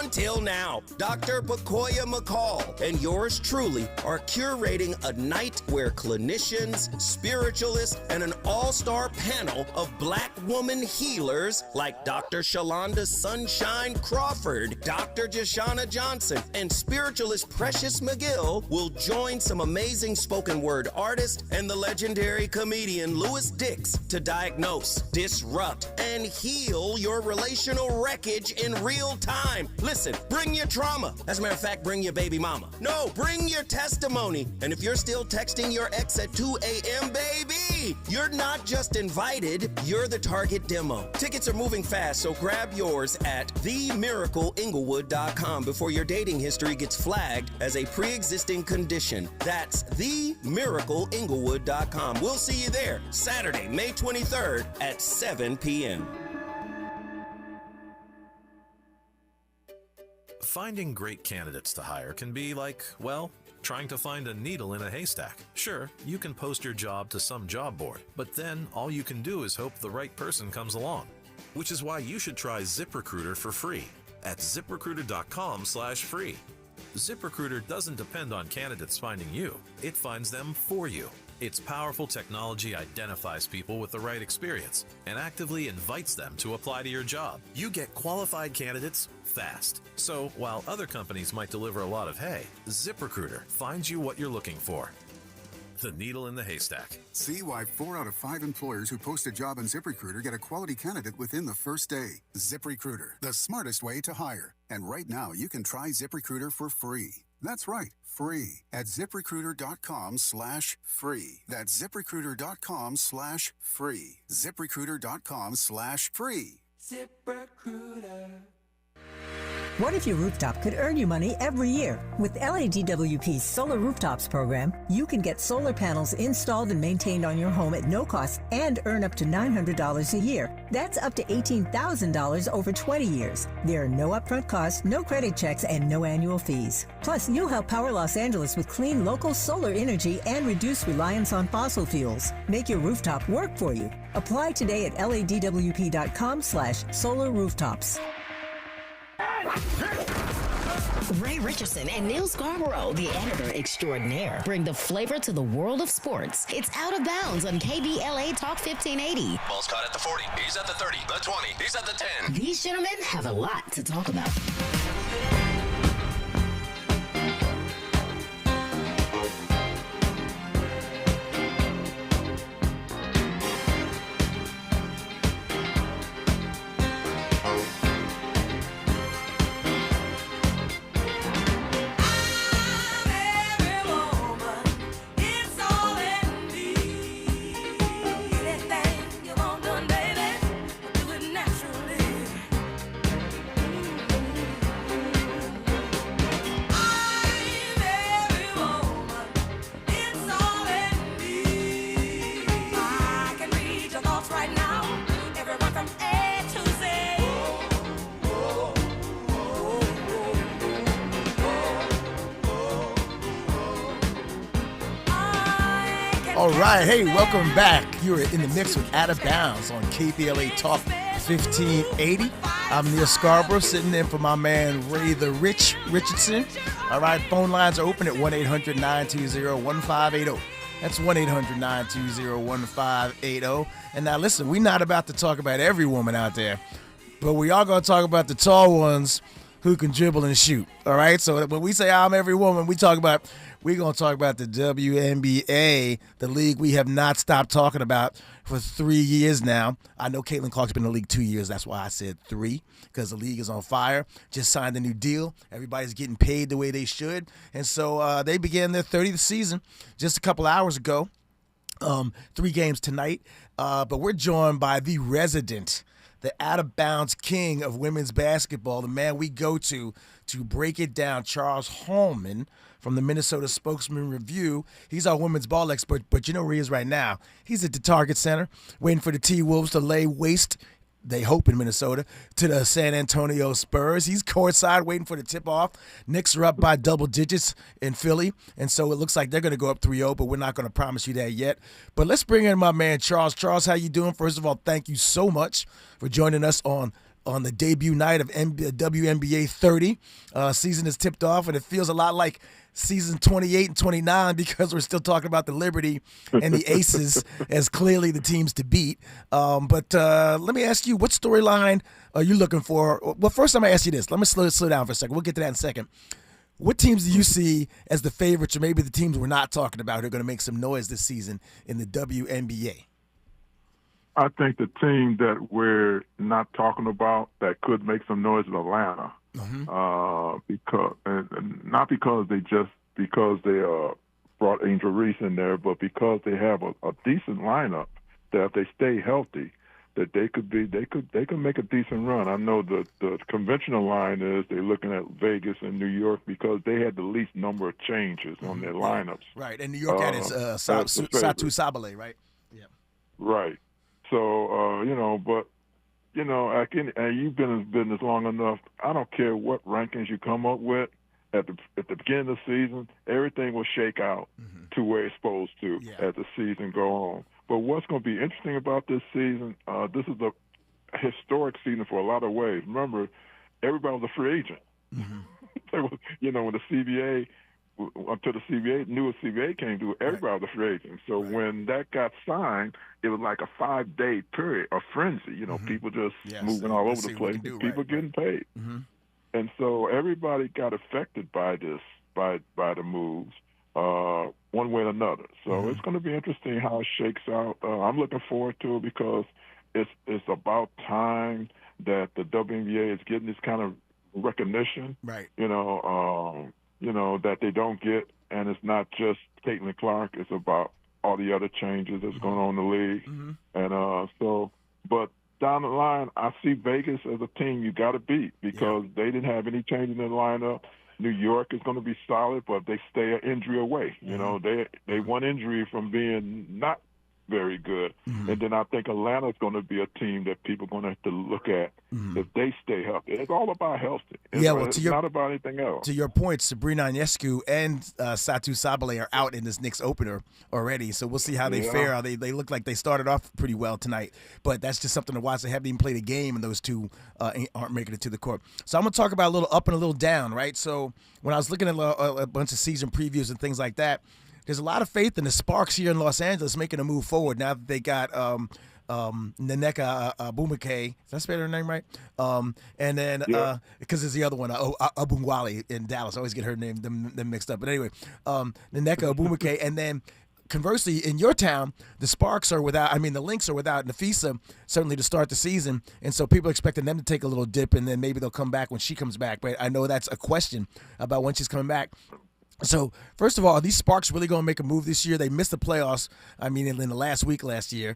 Until now, Dr. Bakoya McCall and yours truly are curating a night where clinicians, spiritualists, and an all-star panel of Black woman healers like Dr. Shalonda Sunshine Crawford, Dr. Jashana Johnson, and spiritualist Precious McGill will join some amazing spoken word artists and the legendary comedian Louis Dix to diagnose, disrupt, and heal your relational wreckage in real time. Listen, bring your trauma. As a matter of fact, bring your baby mama. No, bring your testimony. And if you're still texting your ex at 2 a.m., baby, you're not just invited, you're the target demo. Tickets are moving fast, so grab yours at themiracleinglewood.com before your dating history gets flagged as a pre-existing condition. That's themiracleinglewood.com. We'll see you there Saturday, May 23rd at 7 p.m. Finding great candidates to hire can be like, well, trying to find a needle in a haystack. Sure, you can post your job to some job board, but then all you can do is hope the right person comes along. Which is why you should try ZipRecruiter for free at ZipRecruiter.com/free. ZipRecruiter doesn't depend on candidates finding you. It finds them for you. Its powerful technology identifies people with the right experience and actively invites them to apply to your job. You get qualified candidates fast. So while other companies might deliver a lot of hay, ZipRecruiter finds you what you're looking for. the needle in the haystack. See why 4 out of 5 employers who post a job on ZipRecruiter get a quality candidate within the first day. ZipRecruiter, the smartest way to hire. And right now, you can try ZipRecruiter for free. That's right, free at ZipRecruiter.com/free. That's ZipRecruiter.com/free. ZipRecruiter.com/free. ZipRecruiter. What if your rooftop could earn you money every year? With LADWP's Solar Rooftops program, you can get solar panels installed and maintained on your home at no cost and earn up to $900 a year. That's up to $18,000 over 20 years. There are no upfront costs, no credit checks, and no annual fees. Plus, you'll help power Los Angeles with clean local solar energy and reduce reliance on fossil fuels. Make your rooftop work for you. Apply today at LADWP.com/solar rooftops. Ray Richardson and Neal Scarbrough, the editor extraordinaire, bring the flavor to the world of sports. It's Out of Bounds on KBLA Talk 1580. Ball's caught at the 40. He's at the 30, the 20. He's at the 10. These gentlemen have a lot to talk about. All right, hey, welcome back. You're in the mix with Out of Bounds on KBLA Talk 1580. I'm Neal Scarbrough, sitting in for my man Ray the Richardson. All right, phone lines are open at 1-800-920-1580. That's 1-800-920-1580. And now listen, we're not about to talk about every woman out there, but we are going to talk about the tall ones who can dribble and shoot. All right, so when we say I'm every woman, we're going to talk about the WNBA, the league we have not stopped talking about for 3 years now. I know Caitlin Clark's been in the league 2 years. That's why I said 3, because the league is on fire. Just signed a new deal. Everybody's getting paid the way they should. And so they began their 30th season just a couple hours ago. 3 games tonight. But we're joined by the resident, the out-of-bounds king of women's basketball, the man we go to break it down, Charles Holman from the Minnesota Spokesman Review. He's our women's ball expert, but you know where he is right now. He's at the Target Center waiting for the T-Wolves to lay waste, they hope in Minnesota, to the San Antonio Spurs. He's courtside waiting for the tip-off. Knicks are up by double digits in Philly, and so it looks like they're going to go up 3-0, but we're not going to promise you that yet. But let's bring in my man, Charles. Charles, how you doing? First of all, thank you so much for joining us on the debut night of WNBA 30. Season is tipped off, and it feels a lot like season 28 and 29 because we're still talking about the Liberty and the Aces as clearly the teams to beat. But let me ask you, what storyline are you looking for? Well, first I'm going to ask you this. Let me slow down for a second. We'll get to that in a second. What teams do you see as the favorites, or maybe the teams we're not talking about who are going to make some noise this season in the WNBA? I think the team that we're not talking about that could make some noise is Atlanta. Because not because they brought Angel Reese in there, but because they have a decent lineup that if they stay healthy, that they could make a decent run. I know the conventional line is they're looking at Vegas and New York because they had the least number of changes on their lineups. Right, and New York had his Satu Sabale, right? Yeah. Right. So and you've been in business long enough. I don't care what rankings you come up with at the beginning of the season. Everything will shake out to where it's supposed to as the season go on. But what's going to be interesting about this season? This is a historic season for a lot of ways. Remember, everybody was a free agent. When the CBA. Until the newest CBA came through, everybody was a free agent. So when that got signed, it was like a 5-day period, a frenzy. People just moving all over the place, and people getting paid. And so everybody got affected by this, by the moves. one way or another. So it's going to be interesting how it shakes out. I'm looking forward to it because it's about time that the WNBA is getting this kind of recognition. Right. That they don't get, and it's not just Caitlin Clark. It's about all the other changes that's going on in the league. And but down the line, I see Vegas as a team you got to beat because they didn't have any change in their lineup. New York is going to be solid, but they stay an injury away. They one injury from being not very good. And then I think Atlanta's going to be a team that people are going to have to look at if they stay healthy. It's all about healthy. It's not about anything else. To your point, Sabrina Ionescu and Satu Sabale are out in this Knicks opener already, so we'll see how they fare. They look like they started off pretty well tonight, but that's just something to watch. They haven't even played a game, and those two aren't making it to the court. So I'm going to talk about a little up and a little down, right? So when I was looking at a bunch of season previews and things like that, there's a lot of faith in the Sparks here in Los Angeles making a move forward now that they got Nneka Abumike. Did I spell her name right? And then because there's the other one, Abumwale in Dallas. I always get her name them mixed up. But anyway, Nneka Abumike. And then conversely, in your town, the Sparks are without. I mean, the Lynx are without Nafisa certainly to start the season, and so people are expecting them to take a little dip, and then maybe they'll come back when she comes back. But I know that's a question about when she's coming back. So, first of all, are these Sparks really going to make a move this year? They missed the playoffs, in the last week last year.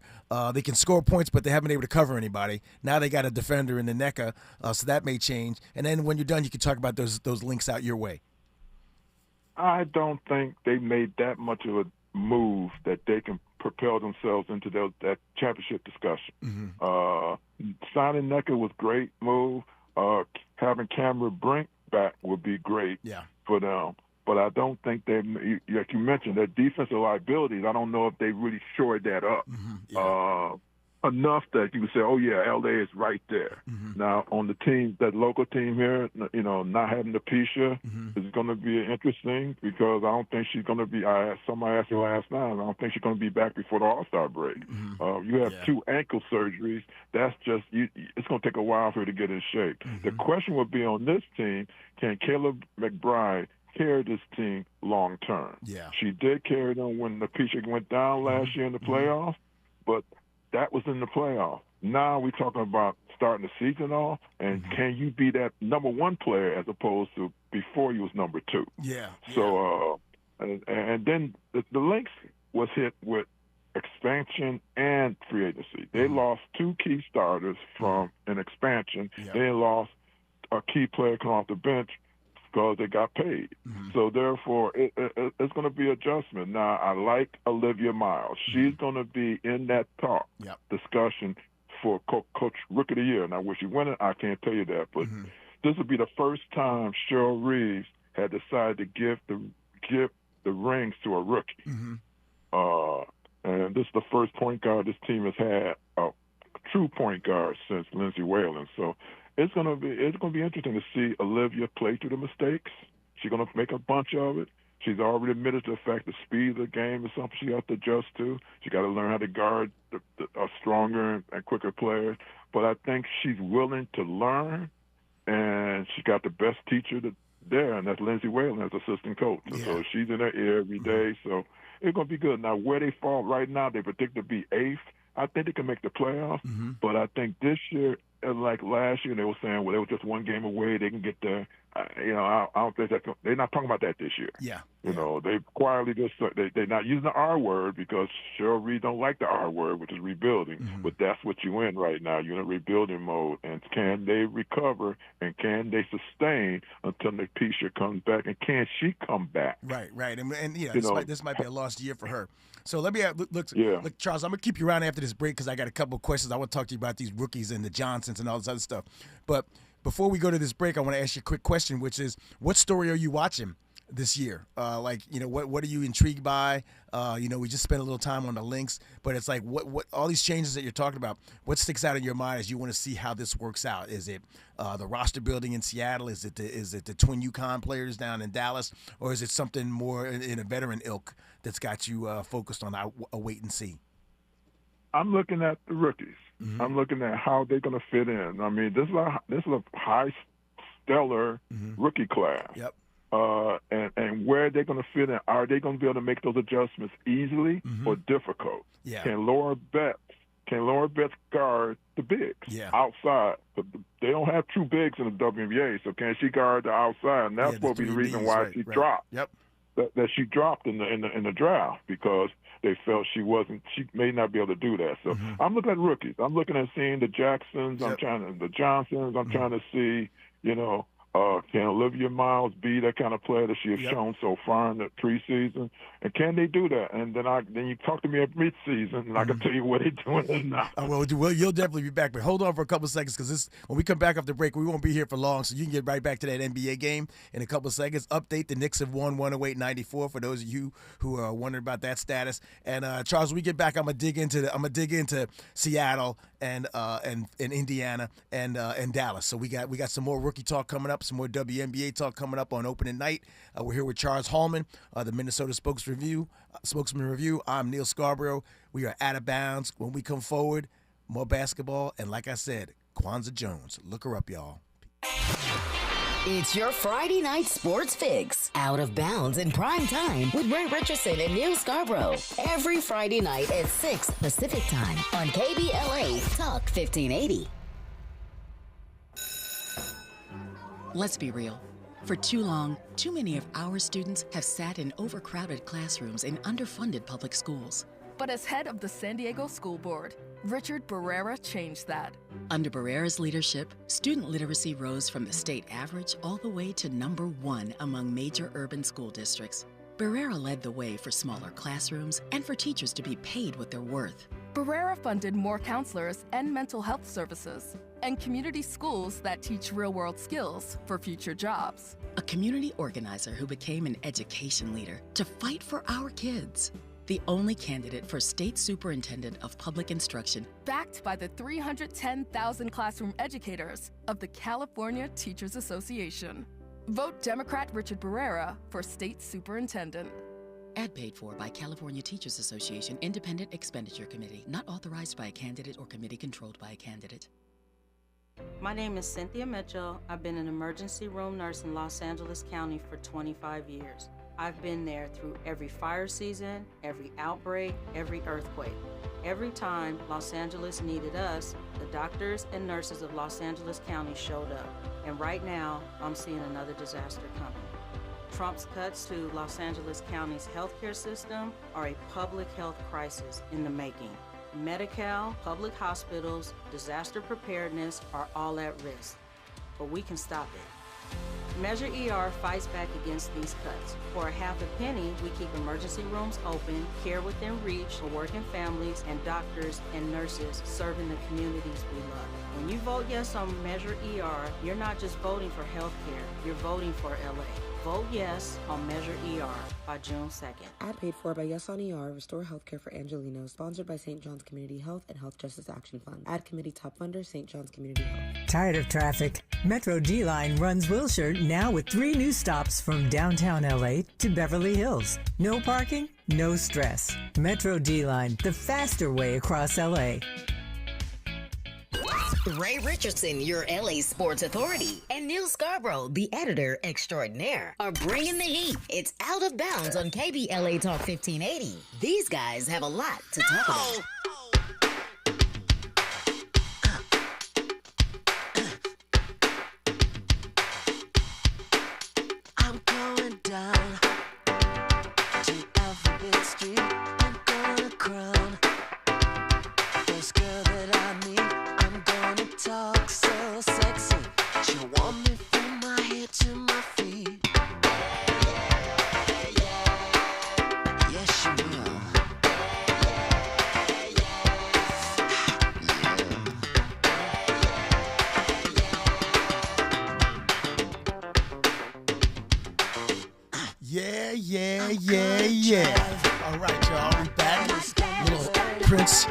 They can score points, but they haven't been able to cover anybody. Now they got a defender in the NECA, so that may change. And then when you're done, you can talk about those links out your way. I don't think they made that much of a move that they can propel themselves into that championship discussion. Signing NECA was a great move. Having Cameron Brink back would be great for them. But I don't think they, like you mentioned, their defensive liabilities, I don't know if they really shored that up enough that you could say, oh, yeah, L.A. is right there. Now, on the team, that local team here, not having Napisha is going to be interesting because I don't think she's going to be – somebody asked me last night, I don't think she's going to be back before the All-Star break. You have 2 ankle surgeries. That's just it's going to take a while for her to get in shape. The question would be on this team, can Caleb McBride – carry this team long term? She did carry them when Napisha went down last year in the playoffs, but that was in the playoffs. Now we're talking about starting the season off, and can you be that number 1 player as opposed to before you was number 2? So, and then the Lynx was hit with expansion and free agency. They lost 2 key starters from an expansion. They lost a key player coming off the bench because they got paid. So, therefore, it's going to be adjustment. Now, I like Olivia Miles. She's going to be in that talk discussion for Coach Rookie of the Year. Now, will she win it? I can't tell you that. But this will be the first time Cheryl Reeves had decided to give the rings to a rookie. And this is the first point guard this team has had, a true point guard since Lindsey Whalen. So, it's gonna be interesting to see Olivia play through the mistakes. She's gonna make a bunch of it. She's already admitted to the fact the speed of the game is something she has to adjust to. She got to learn how to guard a stronger and quicker player. But I think she's willing to learn, and she got the best teacher there, and that's Lindsey Whalen as assistant coach. So she's in her ear every day. So it's gonna be good. Now where they fall right now, they predict to be 8th. I think they can make the playoffs, but I think this year, like last year, they were saying, well, they were just 1 game away. They can get there. I don't think they're not talking about that this year. They quietly just they're not using the R word because Cheryl Reed don't like the R word, which is rebuilding. But that's what you're in right now. You're in a rebuilding mode, and can they recover and can they sustain until Napisha comes back, and can she come back? Right, and this might be a lost year for her. So let me look, Charles. I'm gonna keep you around after this break because I got a couple of questions. I want to talk to you about these rookies and the Johnsons and all this other stuff. But before we go to this break, I want to ask you a quick question, which is, what story are you watching this year? What are you intrigued by? We just spent a little time on the Lynx, but it's like what all these changes that you're talking about, what sticks out in your mind as you want to see how this works out? Is it the roster building in Seattle? Is it the twin UConn players down in Dallas? Or is it something more in a veteran ilk that's got you focused on a wait and see? I'm looking at the rookies. I'm looking at how they're going to fit in. I mean, this is a high, stellar rookie class. And and where they're going to fit in. Are they going to be able to make those adjustments easily or difficult? Yeah. Can Laura Betts guard the bigs outside? They don't have true bigs in the WNBA, so can she guard the outside? And that's what be the reason why she dropped. Yep. That she dropped in the draft, because they felt she may not be able to do that. So I'm looking at rookies. I'm looking at seeing the Jacksons. The Johnsons. I'm trying to see, can Olivia Miles be that kind of player that she has shown so far in the preseason? And can they do that? And then you talk to me at midseason, and I can tell you what they're doing now. Well, you'll definitely be back. But hold on for a couple of seconds, because when we come back off the break, we won't be here for long, so you can get right back to that NBA game in a couple of seconds. Update, the Knicks have won 108-94 for those of you who are wondering about that status. And, Charles, when we get back, I'm going to dig into Seattle and Indiana and Dallas. So we got some more rookie talk coming up, some more WNBA talk coming up on opening night. We're here with Charles Hallman, the Minnesota Spokesman Review. I'm Neal Scarbrough. We are out of bounds. When we come forward, more basketball, and like I said, Kwanzaa Jones. Look her up, y'all. It's your Friday night sports fix. Out of bounds in prime time with Ray Richardson and Neal Scarbrough. Every Friday night at 6 Pacific time on KBLA Talk 1580. Let's be real. For too long, too many of our students have sat in overcrowded classrooms in underfunded public schools. But as head of the San Diego School Board, Richard Barrera changed that. Under Barrera's leadership, student literacy rose from the state average all the way to #1 among major urban school districts. Barrera led the way for smaller classrooms and for teachers to be paid what they're worth. Barrera funded more counselors and mental health services, and community schools that teach real-world skills for future jobs. A community organizer who became an education leader to fight for our kids. The only candidate for State Superintendent of Public Instruction. Backed by the 310,000 classroom educators of the California Teachers Association. Vote Democrat Richard Barrera for State Superintendent. Ad paid for by California Teachers Association Independent Expenditure Committee, not authorized by a candidate or committee controlled by a candidate. My name is Cynthia Mitchell. I've been an emergency room nurse in Los Angeles County for 25 years. I've been there through every fire season, every outbreak, every earthquake. Every time Los Angeles needed us, the doctors and nurses of Los Angeles County showed up. And right now, I'm seeing another disaster coming. Trump's cuts to Los Angeles County's healthcare system are a public health crisis in the making. Medi-Cal, public hospitals, disaster preparedness are all at risk, but we can stop it. Measure ER fights back against these cuts. For a half a penny, we keep emergency rooms open, care within reach for working families, and doctors and nurses serving the communities we love. When you vote yes on Measure ER, you're not just voting for health care, you're voting for LA. Vote yes on Measure ER by June 2nd. Ad paid for by Yes on ER, Restore Healthcare for Angelinos, sponsored by St. John's Community Health and Health Justice Action Fund. Ad committee top funder, St. John's Community Health. Tired of traffic? Metro D-Line runs Wilshire now with 3 new stops from downtown LA to Beverly Hills. No parking, no stress. Metro D-Line, the faster way across LA. Ray Richardson, your LA sports authority, and Neal Scarbrough, the editor extraordinaire, are bringing the heat. It's Out of Bounds on KBLA Talk 1580. These guys have a lot to talk about. I'm going down to Alphabet Street. I'm gonna crown first girl that I meet. I'm gonna talk so sexy. She'll want me from my head to my feet. Yes, she will. Yeah. All right, y'all. We back. Little Prince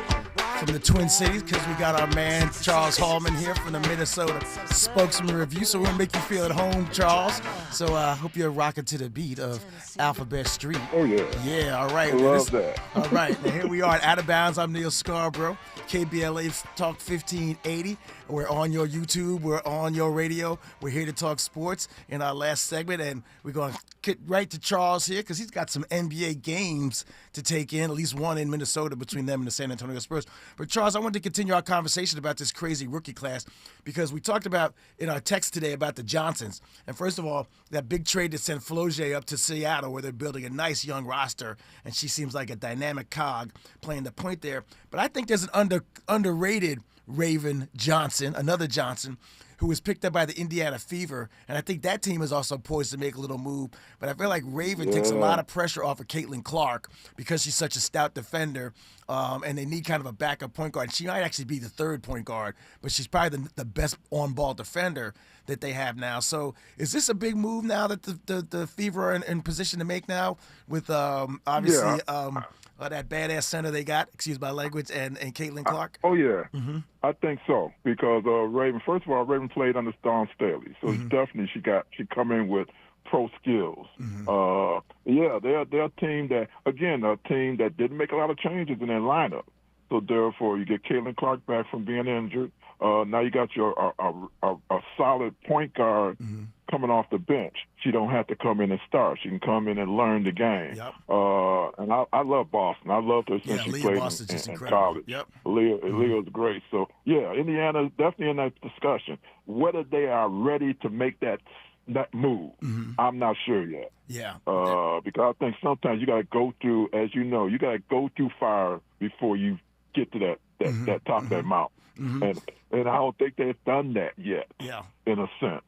from from the Twin Cities because we got our man Charles Hallman here from the Minnesota Spokesman Review. So we're going to make you feel at home, Charles. So I hope you're rocking to the beat of Alphabet Street. Oh, yeah. Yeah, all right. I love that. All right. Now, here we are at Out of Bounds. I'm Neal Scarbrough, KBLA Talk 1580. We're on your YouTube. We're on your radio. We're here to talk sports in our last segment, and we're going to get right to Charles here because he's got some NBA games to take in, at least one in Minnesota between them and the San Antonio Spurs. But, Charles, I wanted to continue our conversation about this crazy rookie class because we talked about in our text today about the Johnsons. And first of all, that big trade that sent Flaugier up to Seattle where they're building a nice young roster, and she seems like a dynamic cog playing the point there. But I think there's an underrated Raven Johnson, another Johnson, who was picked up by the Indiana Fever, and I think that team is also poised to make a little move. But I feel like Raven takes a lot of pressure off of Caitlin Clark because she's such a stout defender, and they need kind of a backup point guard. She might actually be the third point guard, but she's probably the best on-ball defender that they have now. So is this a big move now that the Fever are in position to make now with obviously that badass center they got, excuse my language, and Caitlin Clark? I think so because Raven. First of all, Raven played under Dawn Staley, so definitely she come in with pro skills. They're a team that didn't make a lot of changes in their lineup. So therefore, you get Caitlin Clark back from being injured. Now you got your a solid point guard coming off the bench. She don't have to come in and start. She can come in and learn the game. And I love Boston. I loved her since she played in college. Leah's great. So, Indiana is definitely in that discussion. Whether they are ready to make that move, I'm not sure yet. Because I think sometimes you got to go through, as you know, fire before you get to that top of that mountain. And I don't think they've done that yet. In a sense.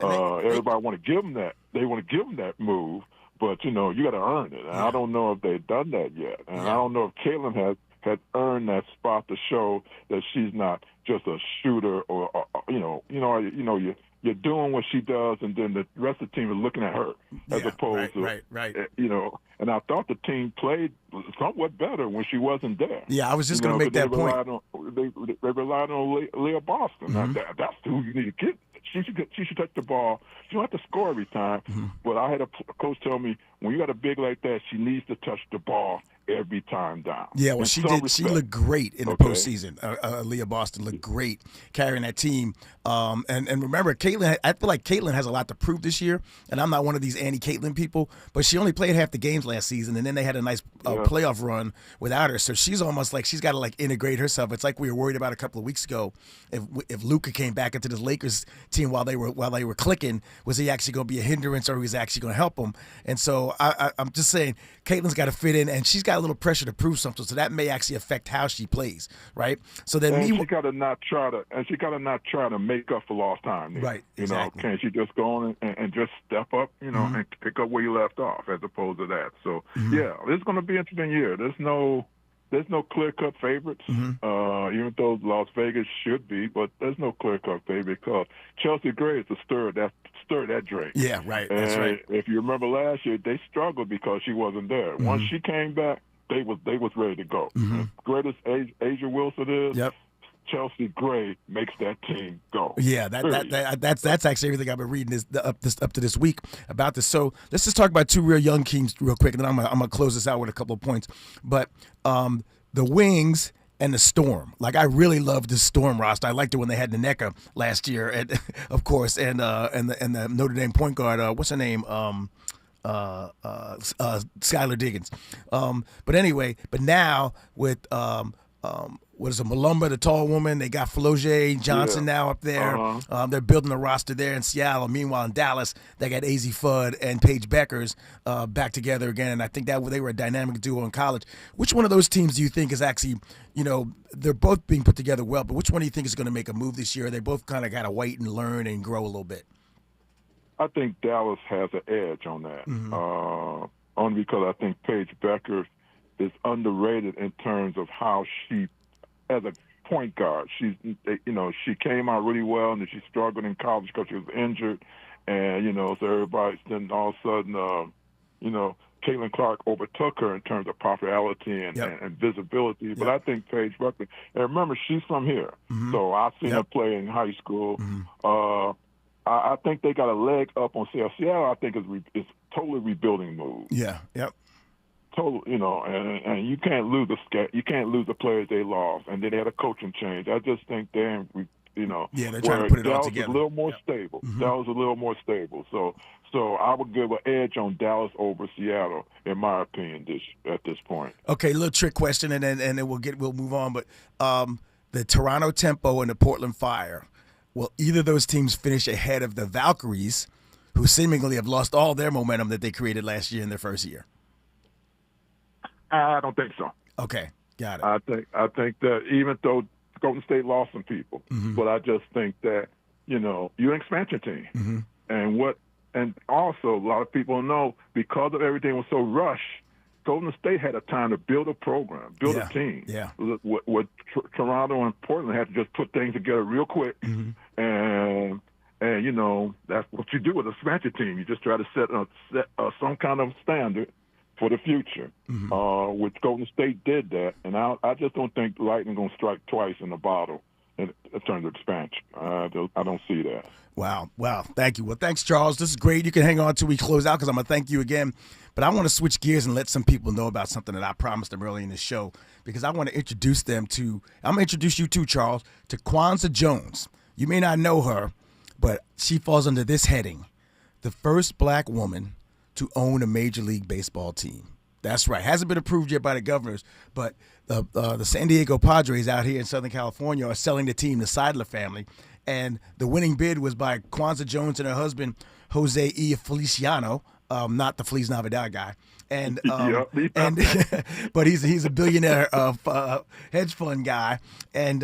Everybody want to give them that. They want to give them that move, but you got to earn it. And I don't know if they've done that yet. And I don't know if Caitlin has earned that spot to show that she's not just a shooter or you're doing what she does, and then the rest of the team is looking at her as opposed to And I thought the team played somewhat better when she wasn't there. I was just going to make that point. They relied on Leah Boston. That's who you need to get. She should touch the ball. She don't have to score every time. But I had a coach tell me, when you got a big like that, she needs to touch the ball every time down. She did. She looked great in the postseason. Leah Boston looked great carrying that team. And remember, I feel like Caitlin has a lot to prove this year. And I'm not one of these anti-Caitlin people, but she only played half the games last season, and then they had a nice playoff run without her. So she's almost like she's got to integrate herself. It's like we were worried about a couple of weeks ago if Luka came back into the Lakers team while they were clicking, was he actually going to be a hindrance or was he actually going to help them? And so I'm just saying Caitlin's got to fit in, and she's got a little pressure to prove something, so that may actually affect how she plays, right? So then she got to not try to make up for lost time. Right. Exactly. Can't she just go on and just step up, and pick up where you left off as opposed to that. So it's going to be an interesting year. There's no clear-cut favorites, even though Las Vegas should be, but there's no clear-cut favorite because Chelsea Gray is the stir that drink. Yeah, right. And that's right. If you remember last year, they struggled because she wasn't there. Once she came back, they was ready to go. As great as Asia Wilson is, Chelsea Gray makes that team go. Yeah, that's actually everything I've been reading up to this week about this. So let's just talk about two real young teams real quick, and then I'm gonna close this out with a couple of points. But the Wings and the Storm. I really loved the Storm roster. I liked it when they had Nneka last year, of course, and the Notre Dame point guard. What's her name? Skylar Diggins. But now with what is it, Malumba, the tall woman? They got Flaugier Johnson now up there. They're building a roster there in Seattle. Meanwhile, in Dallas, they got AZ Fudd and Paige Beckers back together again. And I think that they were a dynamic duo in college. Which one of those teams do you think is actually, they're both being put together well, but which one do you think is going to make a move this year? They both kind of got to wait and learn and grow a little bit. I think Dallas has an edge on that. Only because I think Paige Beckers is underrated in terms of how she, as a point guard, she came out really well, and then she struggled in college because she was injured, and so everybody's then all of a sudden, Caitlin Clark overtook her in terms of popularity and visibility. But I think Paige Buckley, and remember, she's from here. So I've seen her play in high school. I think they got a leg up on Seattle. Seattle, I think, is totally rebuilding move. Yeah, yep. Total, and you can't lose the players they lost, and then they had a coaching change. I just think they're trying to put it all together. Dallas was a little more stable. Dallas was a little more stable. So I would give an edge on Dallas over Seattle, in my opinion, at this point. Okay, little trick question, and then we'll move on. But the Toronto Tempo and the Portland Fire, will either of those teams finish ahead of the Valkyries, who seemingly have lost all their momentum that they created last year in their first year? I don't think so. Okay, got it. I think that even though Golden State lost some people, but I just think that you're an expansion team, and also a lot of people know because of everything was so rushed, Golden State had a time to build a program, build a team. Yeah. What Toronto and Portland had to just put things together real quick, and that's what you do with a expansion team. You just try to set some kind of standard for the future, which Golden State did that. And I just don't think lightning going to strike twice in the bottle in terms of expansion. I don't see that. Wow. Thank you. Well, thanks, Charles. This is great. You can hang on till we close out because I'm going to thank you again. But I want to switch gears and let some people know about something that I promised them early in the show because I want to introduce them to – I'm going to introduce you too, Charles, to Kwanzaa Jones. You may not know her, but she falls under this heading, the first black woman to own a Major League Baseball team. That's right. Hasn't been approved yet by the governors, but the San Diego Padres out here in Southern California are selling the team, the Seidler family, and the winning bid was by Kwanzaa Jones and her husband, Jose E. Feliciano, not the Feliz Navidad guy, and but he's a billionaire hedge fund guy, and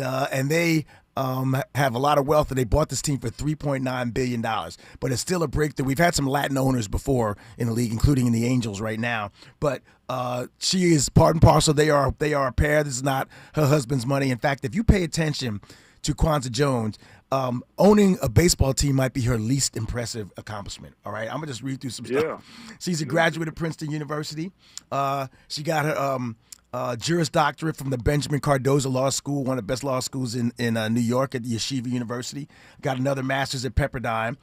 they have a lot of wealth, and they bought this team for $3.9 billion. But it's still a breakthrough. We've had some Latin owners before in the league, including in the Angels right now. But she is part and parcel. They are a pair. This is not her husband's money. In fact, if you pay attention to Kwanzaa Jones, owning a baseball team might be her least impressive accomplishment. All right, I'm gonna just read through some stuff. Yeah. She's a graduate of Princeton University. She got her Juris Doctorate from the Benjamin Cardozo Law School, one of the best law schools in New York at the Yeshiva University. Got another master's at Pepperdine.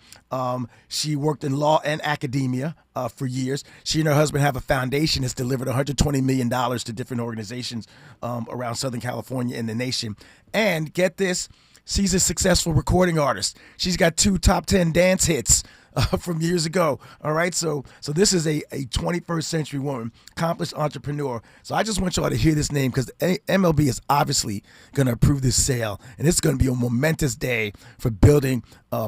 She worked in law and academia for years. She and her husband have a foundation that's delivered $120 million to different organizations around Southern California and the nation. And get this, she's a successful recording artist. She's got 2 top 10 dance hits from years ago. All right, so this is a 21st century woman, accomplished entrepreneur. So I just want y'all to hear this name because MLB is obviously going to approve this sale, and it's going to be a momentous day for building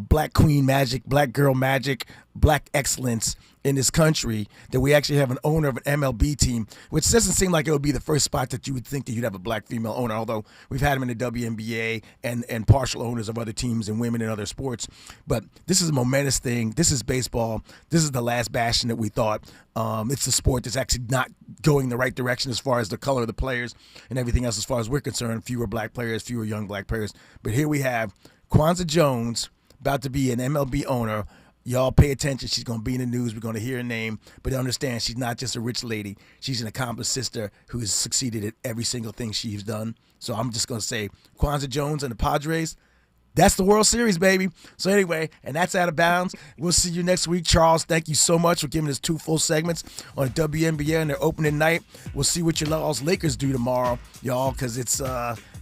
black queen magic, black girl magic, black excellence in this country, that we actually have an owner of an MLB team, which doesn't seem like it would be the first spot that you would think that you'd have a black female owner, although we've had them in the WNBA and partial owners of other teams and women in other sports. But this is a momentous thing. This is baseball. This is the last bastion that we thought. It's a sport that's actually not going the right direction as far as the color of the players and everything else as far as we're concerned. Fewer black players, fewer young black players. But here we have Kwanzaa Jones about to be an MLB owner. Y'all pay attention. She's going to be in the news. We're going to hear her name. But understand, she's not just a rich lady. She's an accomplished sister who has succeeded at every single thing she's done. So I'm just going to say Kwanzaa Jones and the Padres, that's the World Series, baby. So anyway, and that's Out of Bounds. We'll see you next week. Charles, thank you so much for giving us 2 full segments on WNBA and their opening night. We'll see what your Lakers do tomorrow, y'all, because it's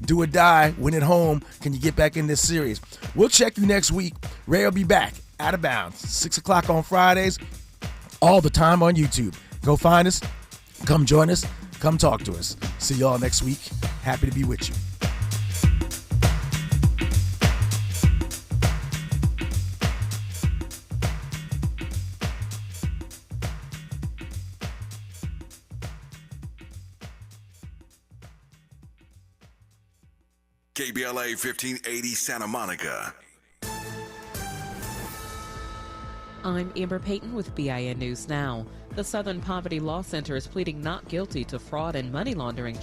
do or die, win at home. Can you get back in this series? We'll check you next week. Ray will be back. Out of Bounds, 6 o'clock on Fridays, all the time on YouTube. Go find us, come join us, come talk to us. See y'all next week. Happy to be with you. KBLA 1580 Santa Monica. I'm Amber Payton with BIN News Now. The Southern Poverty Law Center is pleading not guilty to fraud and money laundering charges